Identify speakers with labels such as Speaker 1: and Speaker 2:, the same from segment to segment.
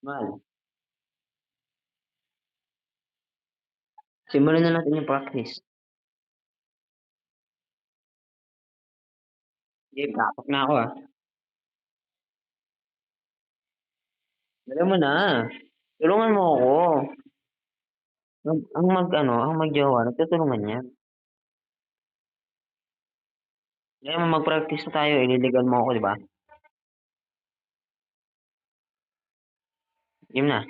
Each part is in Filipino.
Speaker 1: Mahal, simulan na natin yung practice. Sige, papok na ako, ah. Dala mo na. Tulungan mo ako. Ang mag-jowa, nagtutulungan yan. Kaya mag-practice na tayo, ililigan mo ako, di ba? Game na.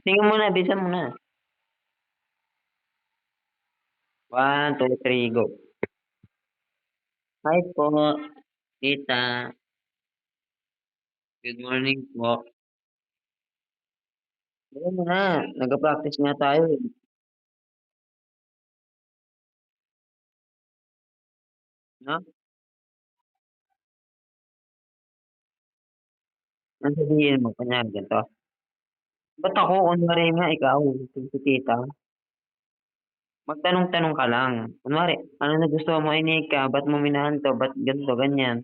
Speaker 1: Tingin mo na, bilisan mo na. 1, 2, 3, go. Hi po, tita. Good morning po. Dala mo na, nag-practice nga tayo, eh. No? Ang sabihin mo, kunyari ganito. Ba't ako, kunwari nga, ikaw, si tita. Magtanong-tanong ka lang. Kunwari, ano nagustuhan mo, Inika? Ba't mo minahal to? Ba't ganito, ganyan?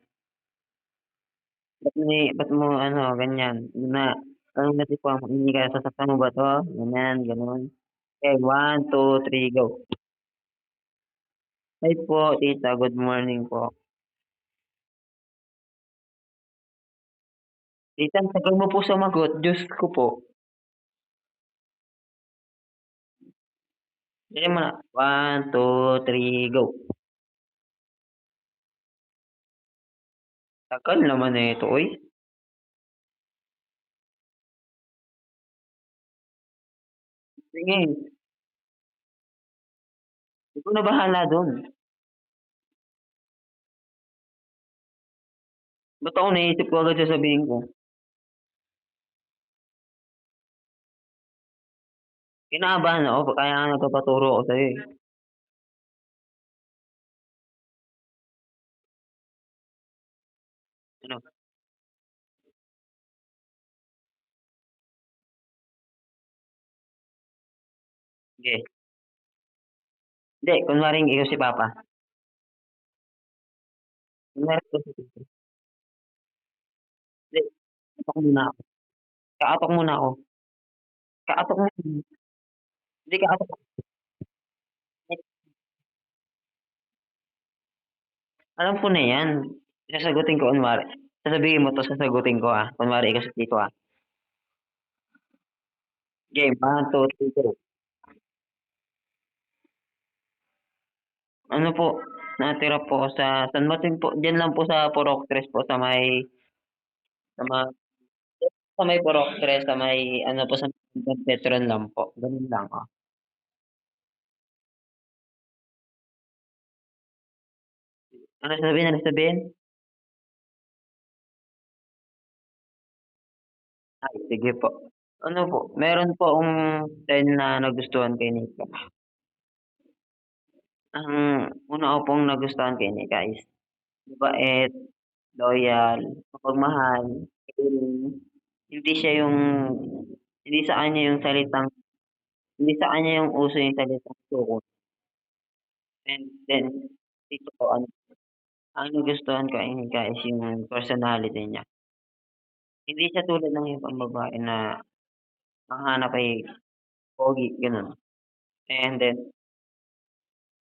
Speaker 1: Ba't mo, ano, ganyan? Na, anong natikuhan mo, Inika, sasaktan mo ba to? Ganyan, ganun. Okay, 1, 2, 3, go. Hi po, tita. Good morning po. Tita, ang tagal mo po sumagot. Diyos ko po. Dali mo na. 1, 2, 3, go. Tagal naman na ito, oy. Sige, ikaw na bahala dun. Ba't ako naisip ko agad sasabihin ko? Kinakabahan ako, kaya nga nagpapaturo ako sa'yo, eh. Ano? Sige. Hindi, kunwaring ikaw si Papa. Kunwari ikaw si Tito. Hindi, kaatok muna ako. Kaatok muna ako. Kaatok muna. Hindi, kaatok ako. Alam ko na yan. Sasagutin ko kunwari. Sasabihin mo 'to, sasagutin ko, ah. Kunwari ikaw si Tito, ah. Game, 1, 2, 3, go. Ano po, natira po ako saan ba din po, diyan lang po sa Purok 3 po sa ma sa may Purok 3 sa may ano po sa Petron lang po, gano'n lang, oh. Ano sasabihin? Ay, sige po. Ano po, meron po akong friend na nagustuhan kay Nika. Ang una ko pong nagustuhan kay Nika is mabait, loyal, mapagmahal, caring. Hindi siya yung hindi sa kanya yung salitang hindi sa kanya yung uso yung salitang suko. And then dito po ang nagustuhan ko kay Nika is yung personality niya. Hindi siya tulad ng ibang babae na ang hanap ay pogi, gano'n. And then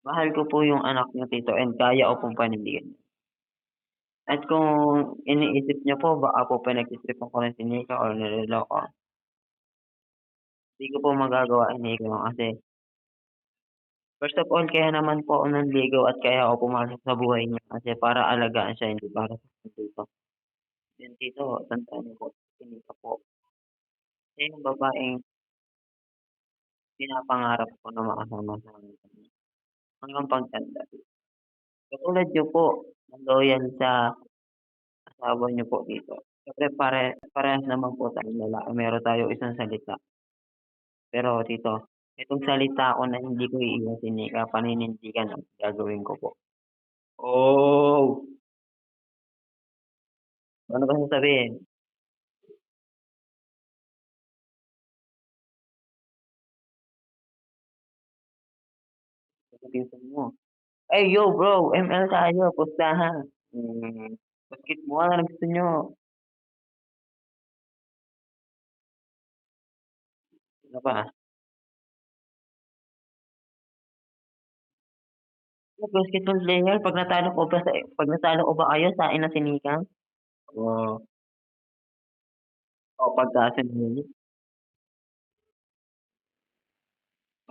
Speaker 1: mahal ko po yung anak niyo tito and kaya ko pong panindigan. At kung iniisip niyo po baka po pinagtitripan ko rin si Nika or niloloko, di ko po magagawa si Nika kasi first of all kaya naman po ako nanligaw at kaya ako pumasok sa buhay niya kasi para alagaan siya hindi para sa tito. Then tito tandaan niyo po si Nika po, siya yung babaeng pinapangarap ko na makasama sa hanggang pagtanda. Katulad niyo po na loyal sa asawa niyo po tito. Siyempre parehas naman po tayong lalaki meron tayong isang salita. Pero tito, itong salita ko na hindi ko iiwasin Nika, paninindigan ang gagawin ko po. Oh! Ano ba sasabihin? Sasabihin mo, "Ay yo bro, ML tayo, pustahan." Basketball na gusto niyo. Ano pa? Basketball player 'pag natalo ko ba kayo sa akin na sinikang? O o pagka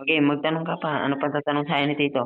Speaker 1: okey magtanong ka pa, ano pang tatanong sa'kin ni tito?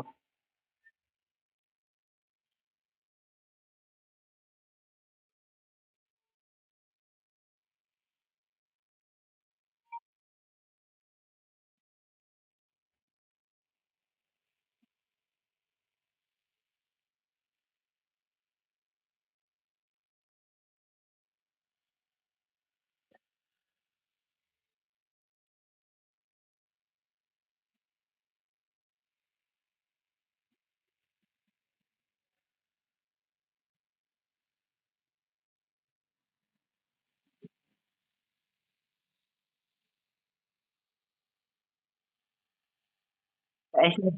Speaker 1: Sa SM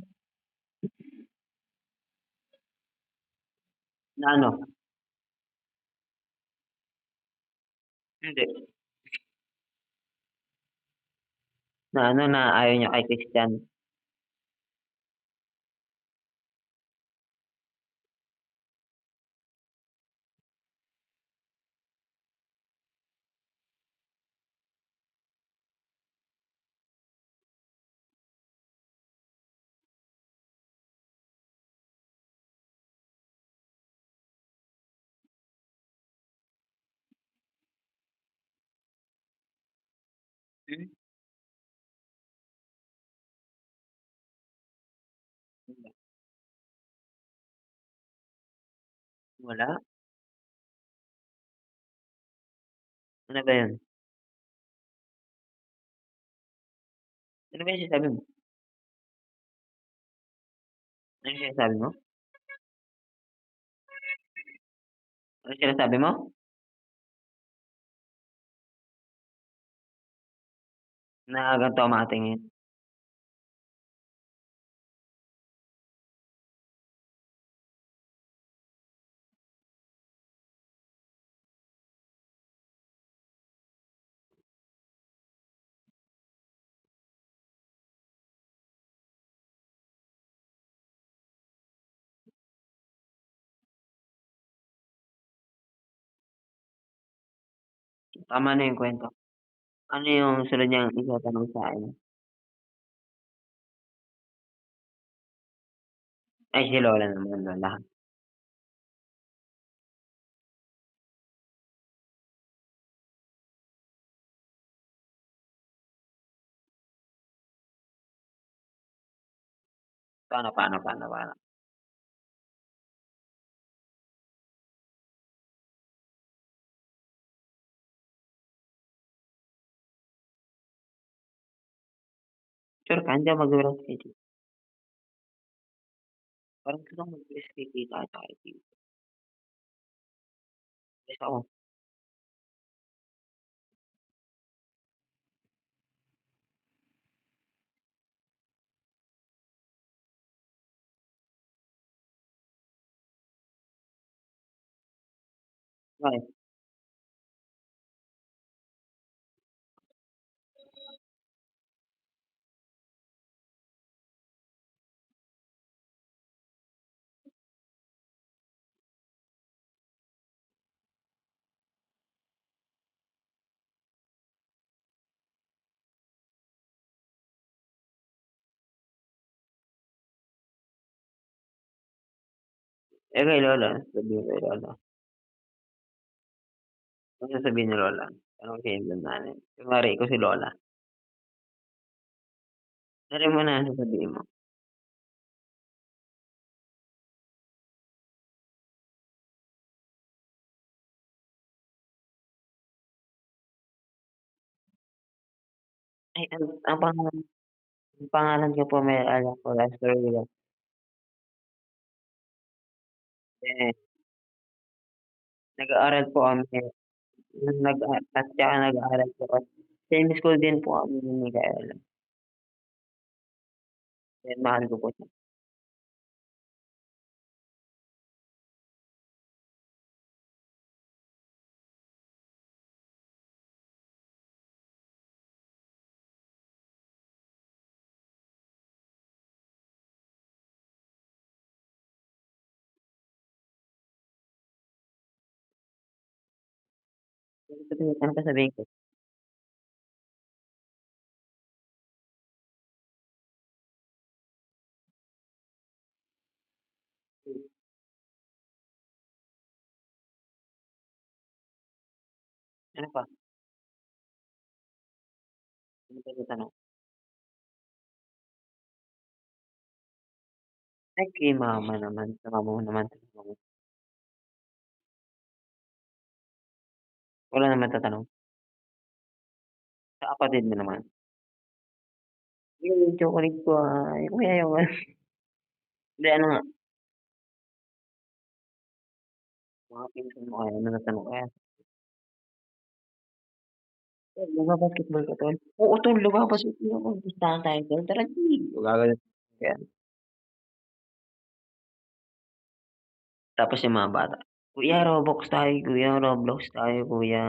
Speaker 1: na ano? Hindi, na ano, na ayaw niya kay Christian. Hmm, wala. Ano ba 'yun? Ano ba 'yung sinasabi mo? Ano 'yung sinasabi mo? Anong sinasabi mo? Na ganito ang mga tingin? Tama na 'yung kwento. Ano 'yung sunod niyang itatanong sa'kin? Ay si Lola naman, Lola. Paano? Sure ka hindi ako mag-breastfeeding. Parang gusto kong mag-breastfeed dito ata kay tito. Yes ako. Bakit? Eh, kay Lola, sasabihin kay Lola. Anong sasabihin ni Lola? Anong kikilos natin? Kunwari ikaw si Lola, ano mo na sasabihin mo? Ay ang pangalan ko po may alam ko Lester Willa. Eh, nag-aaral po kami at saka nag-aaral po kami same school din po kami ni Micaela. Kaya mahal ko po siya. Ano sasabihin ko? Ano pa? Ano pa itatanong? Ay kay mama naman, sa mama mo naman tatanungin. Wala naman tatanong? Sa kapatid mo naman? Yung chocolate ko ay kuya yung ano hindi ano nga, mga pinsan mo kaya na natanong kaya? Tol magba-basketball ka tol? Oo tol nagba-basketball ako, pustahan tayo tol, tara G, gaganon yan. Tapos yung mga bata, "Kuya Roblox tayo kuya, Roblox tayo kuya."